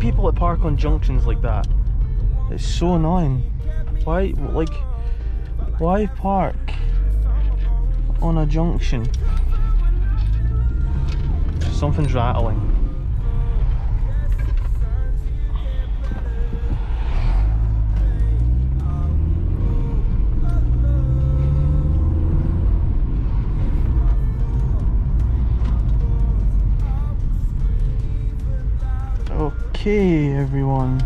hate people that park on junctions like that. It's so annoying. Why, like, why park on a junction? Something's rattling. Okay, everyone.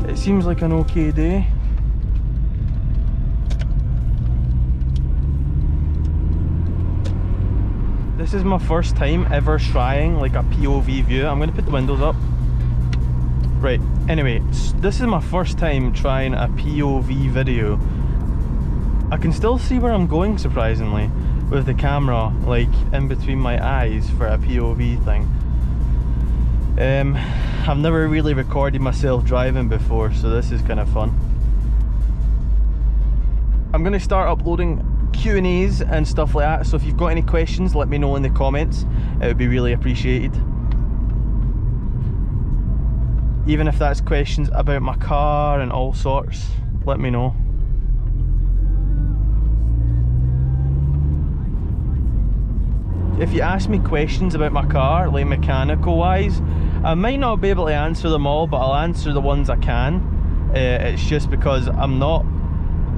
It seems like an okay day. This is my first time ever trying like a POV view. I'm gonna put the windows up. Right, anyway, this is my first time trying a POV video. I can still see where I'm going, surprisingly, with the camera like in between my eyes for a POV thing. I've never really recorded myself driving before, so this is kind of fun. I'm going to start uploading Q&As and stuff like that, so if you've got any questions, let me know in the comments. It would be really appreciated. Even if that's questions about my car and all sorts, let me know. If you ask me questions about my car, like mechanical wise, I might not be able to answer them all, but I'll answer the ones I can. It's just because I'm not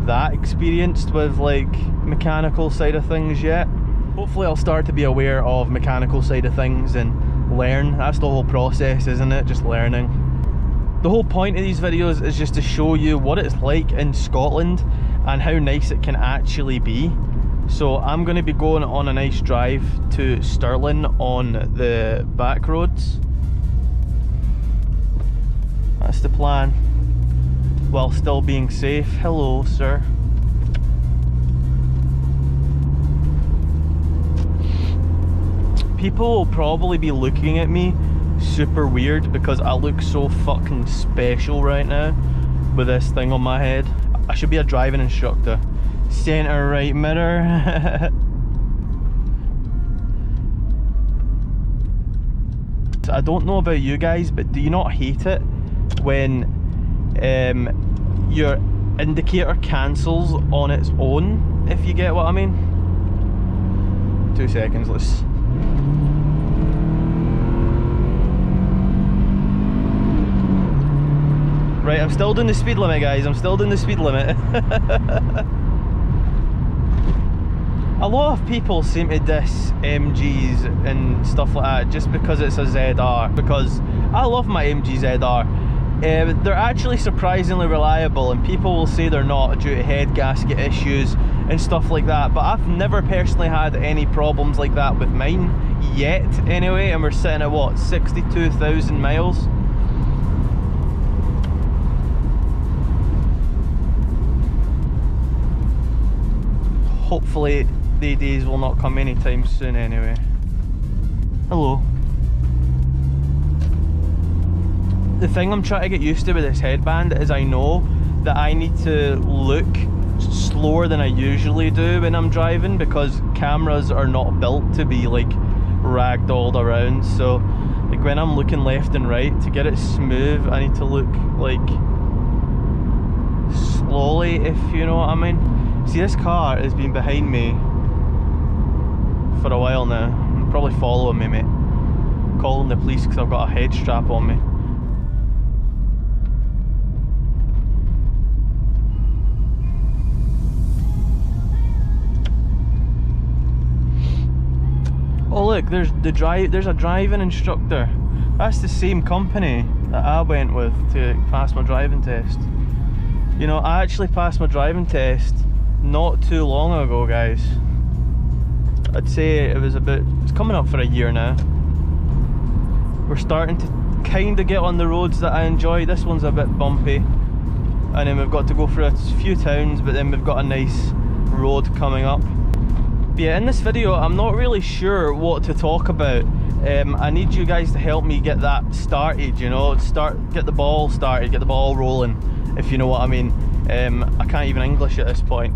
that experienced with like mechanical side of things yet. Hopefully I'll start to be aware of mechanical side of things and learn. That's the whole process, isn't it? Just learning. The whole point of these videos is just to show you what it's like in Scotland and how nice it can actually be. So I'm going to be going on a nice drive to Stirling on the back roads. That's the plan, while still being safe. Hello, sir. People will probably be looking at me super weird because I look so fucking special right now with this thing on my head. I should be a driving instructor. Center right mirror. I don't know about you guys, but do you not hate it when your indicator cancels on its own, if you get what I mean? 2 seconds, let's... Right, I'm still doing the speed limit, guys. I'm still doing the speed limit. A lot of people seem to diss MGs and stuff like that just because it's a ZR, because I love my MG ZR. They're actually surprisingly reliable, and people will say they're not due to head gasket issues and stuff like that, but I've never personally had any problems like that with mine yet anyway, and we're sitting at what, 62,000 miles? Hopefully the days will not come anytime soon anyway. Hello. The thing I'm trying to get used to with this headband is I know that I need to look slower than I usually do when I'm driving, because cameras are not built to be like ragdolled around. So like when I'm looking left and right, to get it smooth I need to look like slowly, if you know what I mean. See, this car has been behind me for a while now, probably following me, mate. Calling the police because I've got a head strap on me. Oh look, there's a driving instructor. That's the same company that I went with to pass my driving test. You know, I actually passed my driving test not too long ago, guys. I'd say it's coming up for a year now. We're starting to kind of get on the roads that I enjoy. This one's a bit bumpy, and then we've got to go through a few towns, but then we've got a nice road coming up. But yeah, in this video I'm not really sure what to talk about. I need you guys to help me get that started, you know, get the ball started, get the ball rolling, if you know what I mean. I can't even English at this point.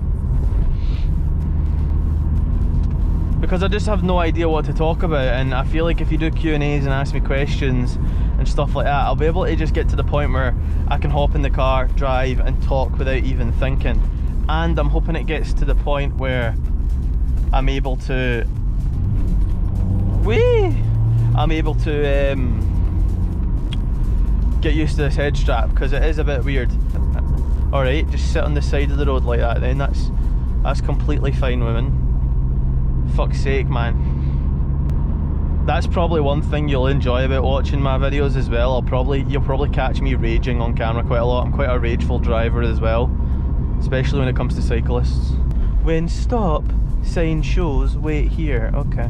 because I just have no idea what to talk about, and I feel like if you do Q&As and ask me questions and stuff like that, I'll be able to just get to the point where I can hop in the car, drive and talk without even thinking. And I'm hoping it gets to the point where I'm able to get used to this head strap, because it is a bit weird. Alright, just sit on the side of the road like that then, that's completely fine, women. Fuck's sake, man. That's probably one thing you'll enjoy about watching my videos as well. You'll probably catch me raging on camera quite a lot. I'm quite a rageful driver as well, especially when it comes to cyclists. When stop sign shows, wait here. Okay.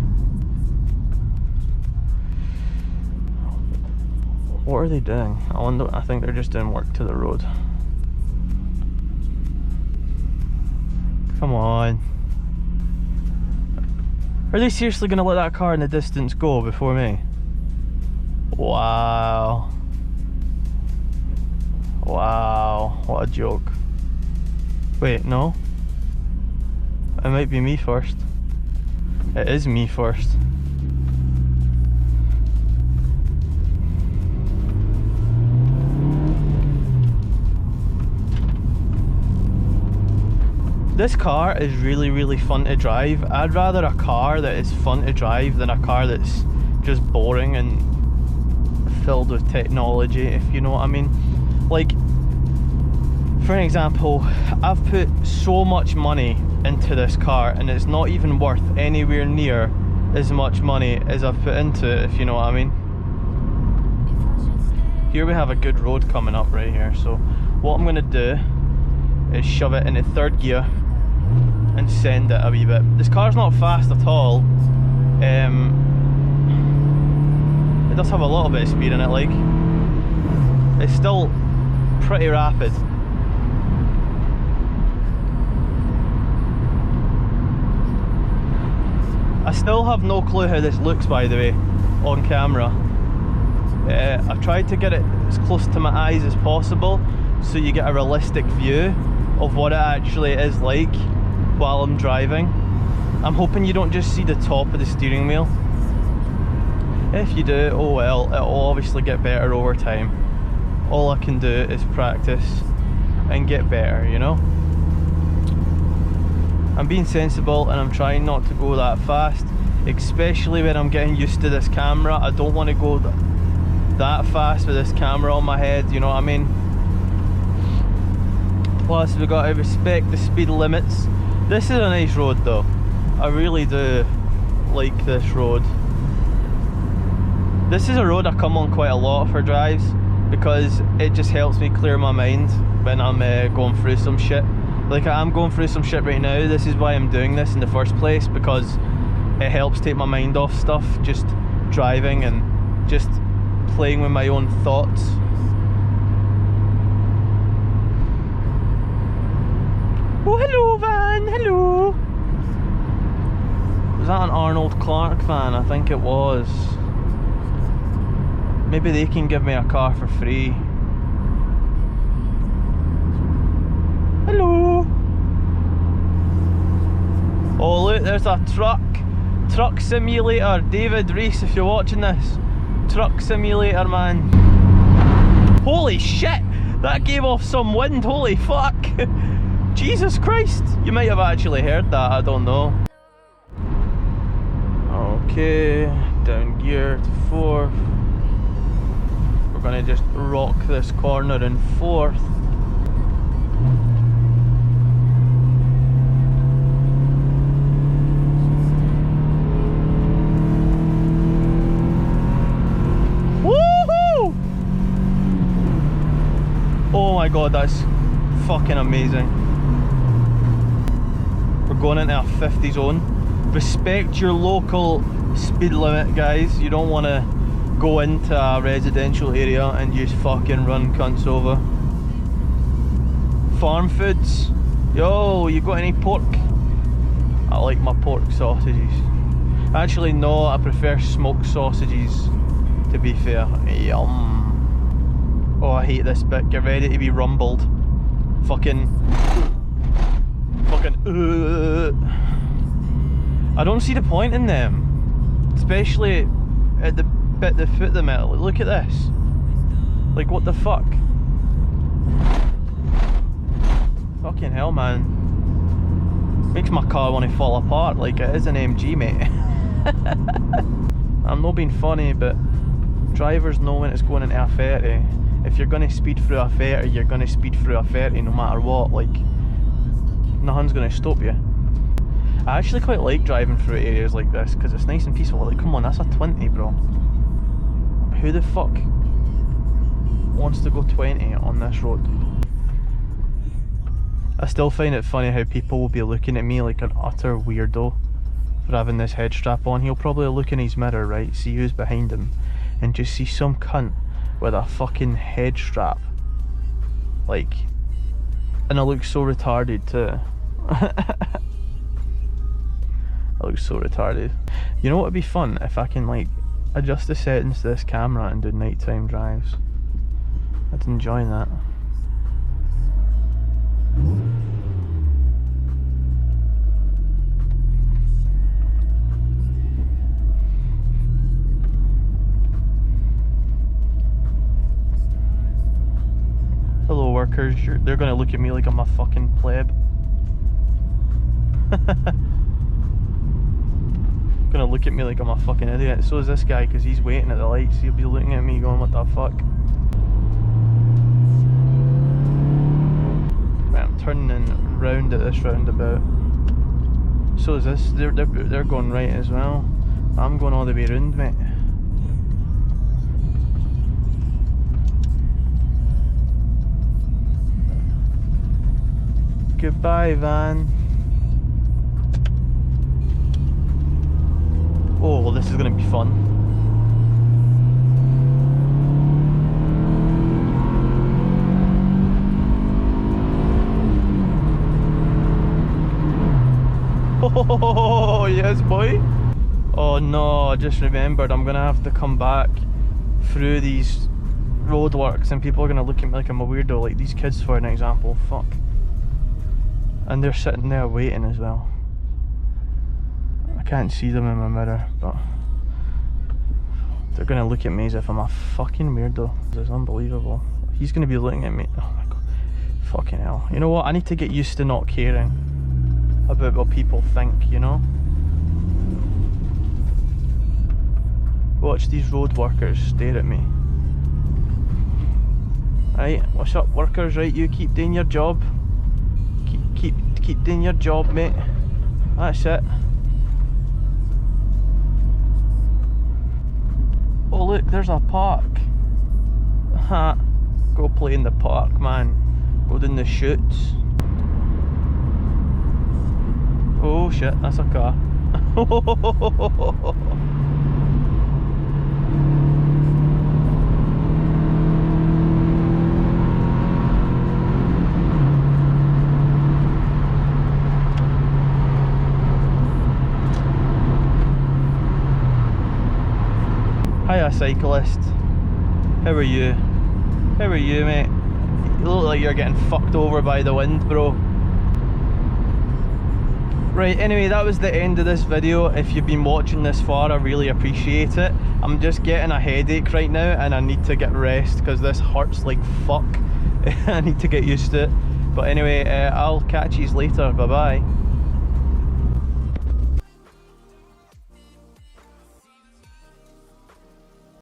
What are they doing? I think they're just doing work to the road. Come on. Are they seriously going to let that car in the distance go before me? Wow. Wow, what a joke. Wait, no. It might be me first. It is me first. This car is really, really fun to drive. I'd rather a car that is fun to drive than a car that's just boring and filled with technology, if you know what I mean. Like, for an example, I've put so much money into this car and it's not even worth anywhere near as much money as I've put into it, if you know what I mean. Here we have a good road coming up right here, so what I'm going to do is shove it into third gear and send it a wee bit. This car's not fast at all. It does have a little bit of speed in it, like. It's still pretty rapid. I still have no clue how this looks, by the way, on camera. I've tried to get it as close to my eyes as possible so you get a realistic view of what it actually is like while I'm driving. I'm hoping you don't just see the top of the steering wheel. If you do, oh well, it'll obviously get better over time. All I can do is practice and get better, you know? I'm being sensible and I'm trying not to go that fast, especially when I'm getting used to this camera. I don't want to go that fast with this camera on my head, you know what I mean? Plus we've got to respect the speed limits. This is a nice road though. I really do like this road. This is a road I come on quite a lot for drives because it just helps me clear my mind when I'm going through some shit. Like I'm going through some shit right now. This is why I'm doing this in the first place, because it helps take my mind off stuff, just driving and just playing with my own thoughts. Oh, hello van, hello. Was that an Arnold Clark van? I think it was. Maybe they can give me a car for free. Hello. Oh look, there's a truck simulator. David Reese, if you're watching this, truck simulator, man. Holy shit, that gave off some wind, holy fuck. Jesus Christ, you might have actually heard that, I don't know. Okay, down gear to fourth. We're gonna just rock this corner in fourth. Woohoo! Oh my god, that's fucking amazing. We're going into a 50 zone. Respect your local speed limit, guys. You don't want to go into a residential area and just fucking run cunts over. Farm foods. Yo, you got any pork? I like my pork sausages. Actually no, I prefer smoked sausages, to be fair. Yum. Oh, I hate this bit. Get ready to be rumbled. Fucking I don't see the point in them, especially at the foot of the metal. Look at this. Like, what the fuck? Fucking hell, man. Makes my car want to fall apart. Like, it is an MG, mate. I'm not being funny, but drivers know when it's going into a 30. If you're going to speed through a 30, you're going to speed through a 30 no matter what. Like, nothing's going to stop you. I actually quite like driving through areas like this because it's nice and peaceful. Like, come on, that's a 20, bro. Who the fuck wants to go 20 on this road? I still find it funny how people will be looking at me like an utter weirdo for having this head strap on. He'll probably look in his mirror, right, see who's behind him, and just see some cunt with a fucking head strap. Like, and I look so retarded too. I look so retarded. You know what would be fun? If I can, like, adjust the settings to this camera and do nighttime drives. I'd enjoy that. Hello workers, they're gonna look at me like I'm a fucking pleb. Gonna look at me like I'm a fucking idiot. So is this guy, because he's waiting at the lights. He'll be looking at me going, what the fuck? Right, I'm turning round at this roundabout. So is this. They're going right as well. I'm going all the way round, mate. Goodbye, van. Oh, well, this is gonna be fun. Oh, yes, boy. Oh no, I just remembered I'm gonna have to come back through these roadworks and people are gonna look at me like I'm a weirdo, like these kids for an example. Fuck. And they're sitting there waiting as well. I can't see them in my mirror, but they're gonna look at me as if I'm a fucking weirdo. It's unbelievable. He's gonna be looking at me. Oh my god. Fucking hell. You know what? I need to get used to not caring about what people think, you know? Watch these road workers stare at me. Right, what's up workers, right? You keep doing your job. Keep doing your job, mate. That's it. Oh look, there's a park. Ha. Go play in the park, man. Go down the chutes. Oh shit, that's a car. Hiya cyclist. How are you? How are you, mate? You look like you're getting fucked over by the wind, bro. Right, anyway, that was the end of this video. If you've been watching this far, I really appreciate it. I'm just getting a headache right now and I need to get rest because this hurts like fuck. I need to get used to it. But anyway, I'll catch you later. Bye bye.